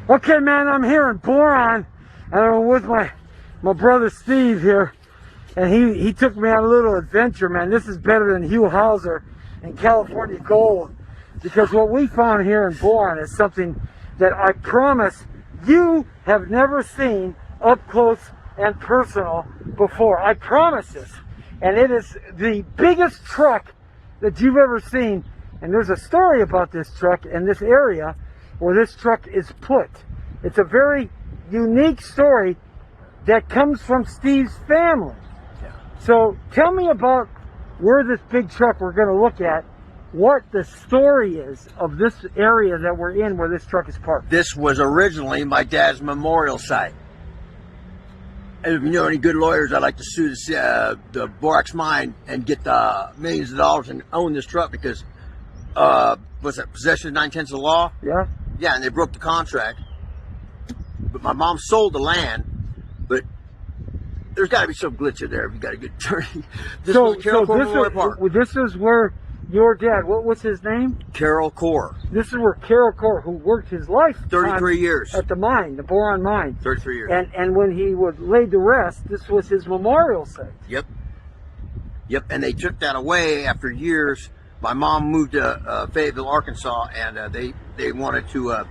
Okay, man, I'm here in Boron, and I'm with my brother Steve here, and he took me on a little adventure, man. This is better than Hugh Hauser and California Gold, because what we found here in Boron is something that I promise you have never seen up close and personal before. I promise this. And it is the biggest truck that you've ever seen. And there's a story about this truck and this area where this truck is put. It's a very unique story that comes from Steve's family. Yeah. So tell me about where this big truck we're going to look at, what the story is of this area that we're in where this truck is parked. This was originally my dad's memorial site. And if you know any good lawyers, I'd like to sue the Borax mine and get millions of dollars and own this truck because, what's that, possession of 9/10 of the law? Yeah. Yeah, and they broke the contract. But my mom sold the land, but there's got to be some glitch in there if you got a good attorney. This is where your dad, what was his name? Carol Core. This is where Carol Core, who worked his life 33 years at the mine, the Boron mine. 33 years. And when he was laid to rest, this was his memorial site. Yep. Yep. And they took that away after years. My mom moved to Fayetteville, Arkansas, and they wanted to.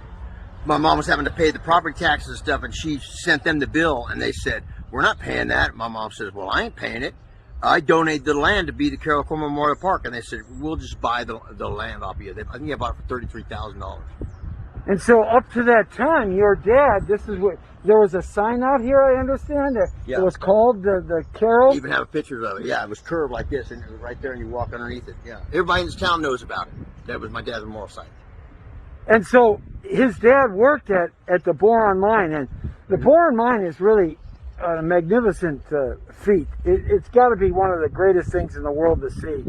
My mom was having to pay the property taxes and stuff, and she sent them the bill, and they said, "We're not paying that." My mom says, "Well, I ain't paying it. I donated the land to be the Carol Core Memorial Park," and they said, "We'll just buy the land off you." I think I bought it for $33,000. And so up to that time, your dad, this is what, there was a sign out here, I understand, that it was called the Carol. You even have pictures of it. Yeah, it was curved like this, and it was right there, and you walk underneath it. Yeah, everybody in this town knows about it. That was my dad's memorial site. And so his dad worked at the Boron mine, and the Boron mine is really a magnificent feat. It's got to be one of the greatest things in the world to see,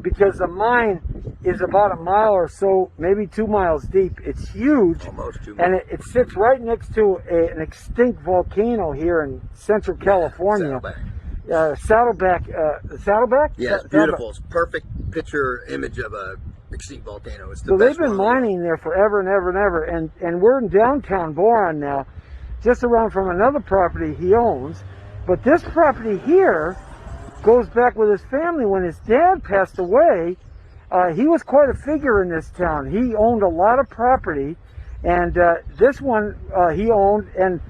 because the mine is about a mile or so, maybe 2 miles deep. It's huge. Almost 2 miles. And it sits right next to an extinct volcano here in central California. Saddleback. Saddleback? Yeah, it's beautiful. It's a perfect picture image of a extinct volcano. It's the so best they've been mining there forever and ever and ever, and we're in downtown Boron now, just around from another property he owns. But this property here goes back with his family. When his dad passed away, he was quite a figure in this town. He owned a lot of property, and this one he owned, and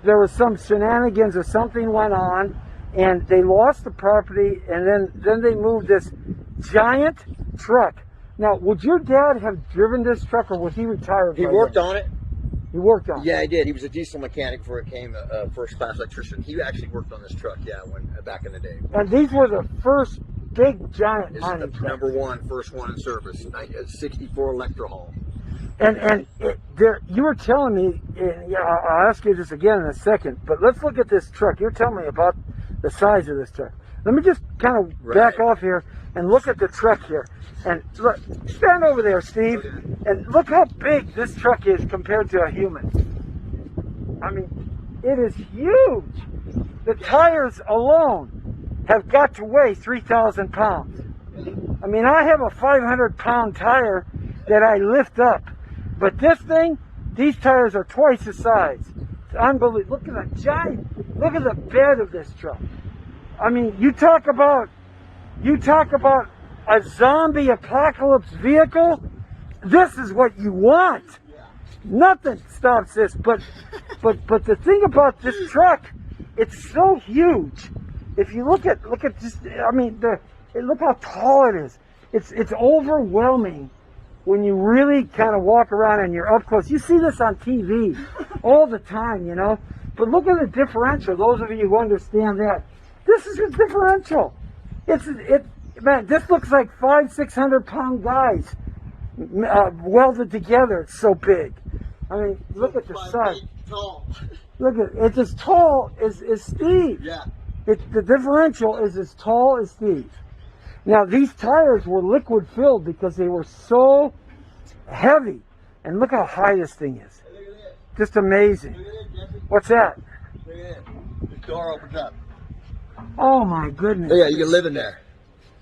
there was some shenanigans or something went on, and they lost the property, and then they moved this giant truck. Now, would your dad have driven this truck, or was he retired? He worked on it. He worked on it? Yeah, he did. He was a diesel mechanic before he became a first-class electrician. He actually worked on this truck, back in the day. And these were the first big, giant mining trucks. Number one, first one in service, 64 Electrohall. And you were telling me, I'll ask you this again in a second, but let's look at this truck. You're telling me about the size of this truck. Let me just kind of back off here and look at the truck here. And look, stand over there, Steve, and look how big this truck is compared to a human. I mean, it is huge. The tires alone have got to weigh 3,000 pounds. I mean, I have a 500-pound tire that I lift up, but this thing, these tires are twice the size. It's unbelievable. Look at the giant, look at the bed of this truck. I mean, you talk about a zombie apocalypse vehicle. This is what you want. Nothing stops this. But the thing about this truck, it's so huge. If you look at just, I mean, look how tall it is. It's overwhelming when you really kind of walk around and you're up close. You see this on TV all the time, you know. But look at the differential. Those of you who understand that, this is a differential. Man, this looks like 500-600 pound guys welded together. It's so big. I mean, look at the size. Look at it's as tall as Steve. Yeah. The differential is as tall as Steve. Now these tires were liquid filled because they were so heavy. And look how high this thing is. Hey, look at this. Just amazing. Look at this, Jesse. What's that? Look at this. The door opens up. Oh my goodness. Oh, yeah, you can live in there.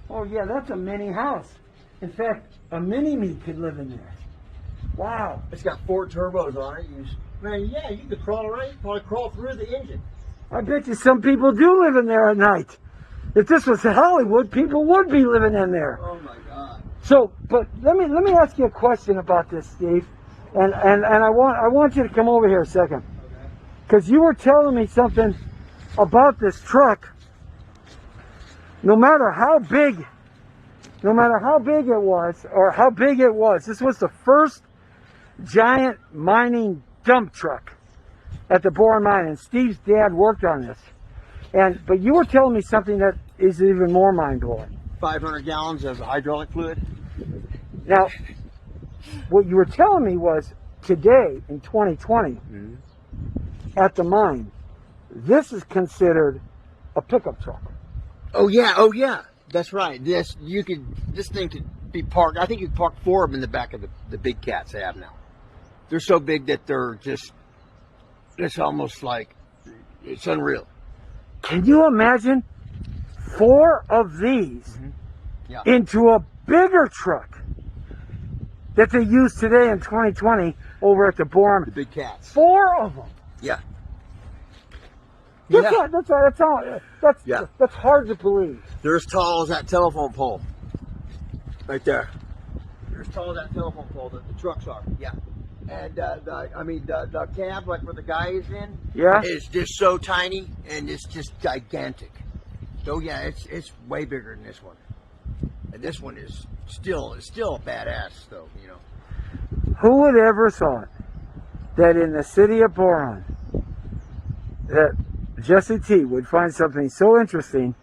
Oh yeah, that's a mini house. In fact, a mini-me could live in there. Wow. It's got 4 turbos on it. Man, yeah, you could crawl around. You could probably crawl through the engine. I bet you some people do live in there at night. If this was Hollywood, people would be living in there. Oh my God. So, but let me ask you a question about this, Steve, and I want you to come over here a second, because you were telling me something about this truck. No matter how big it was, or how big it was, this was the first giant mining dump truck at the Boron mine, and Steve's dad worked on this. But you were telling me something that is even more mind-blowing. 500 gallons of hydraulic fluid. Now, what you were telling me was today in 2020 at the mine, this is considered a pickup truck. Oh yeah, that's right. This thing could be parked. I think you could park 4 of them in the back of the big cats they have now. They're so big that it's almost like, it's unreal. Can you imagine 4 of these into a bigger truck that they use today in 2020 over at the Boron? The big cats. 4 of them. Yeah. That's hard to believe. They're as tall as that telephone pole. Right there. They're as tall as that telephone pole that the trucks are. Yeah. And the cab, like where the guy is in, is just so tiny, and it's just gigantic. So yeah, it's way bigger than this one. And this one is still a badass though, you know. Who would ever thought that in the city of Boron that Jesse T would find something so interesting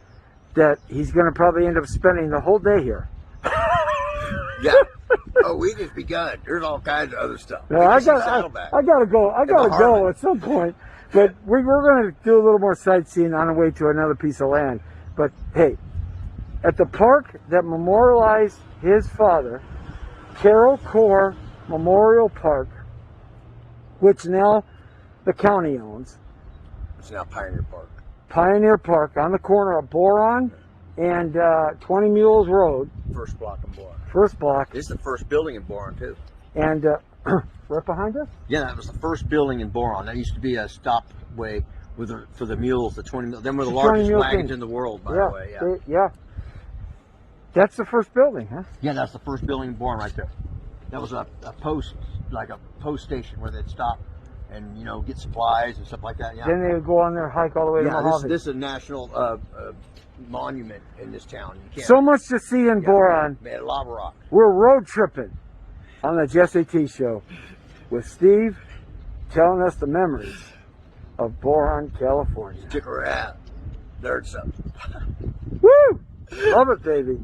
that he's going to probably end up spending the whole day here? Yeah. Oh, we just begun. There's all kinds of other stuff. No, I gotta go at some point. But we're going to do a little more sightseeing on the way to another piece of land. But hey, at the park that memorialized his father, Carroll Core Memorial Park, which now the county owns. It's now Pioneer Park. Pioneer Park on the corner of Boron and 20 Mules Road. First block in Boron. First block. This is the first building in Boron too. And right behind us? Yeah, that was the first building in Boron. That used to be a stopway for the mules, the 20 mules. Them were the largest wagons in the world, by the way. Yeah. That's the first building, huh? Yeah, that's the first building in Boron right there. That was a post, like a post station where they'd stop and, you know, get supplies and stuff like that. Yeah. Then they would go on their hike all the way to Mojave. This is a national monument in this town. So much to see in Boron. Made of lava rock. We're road tripping on the Jesse T Show with Steve telling us the memories of Boron, California. Stick around. Learn something. Woo! Love it, baby.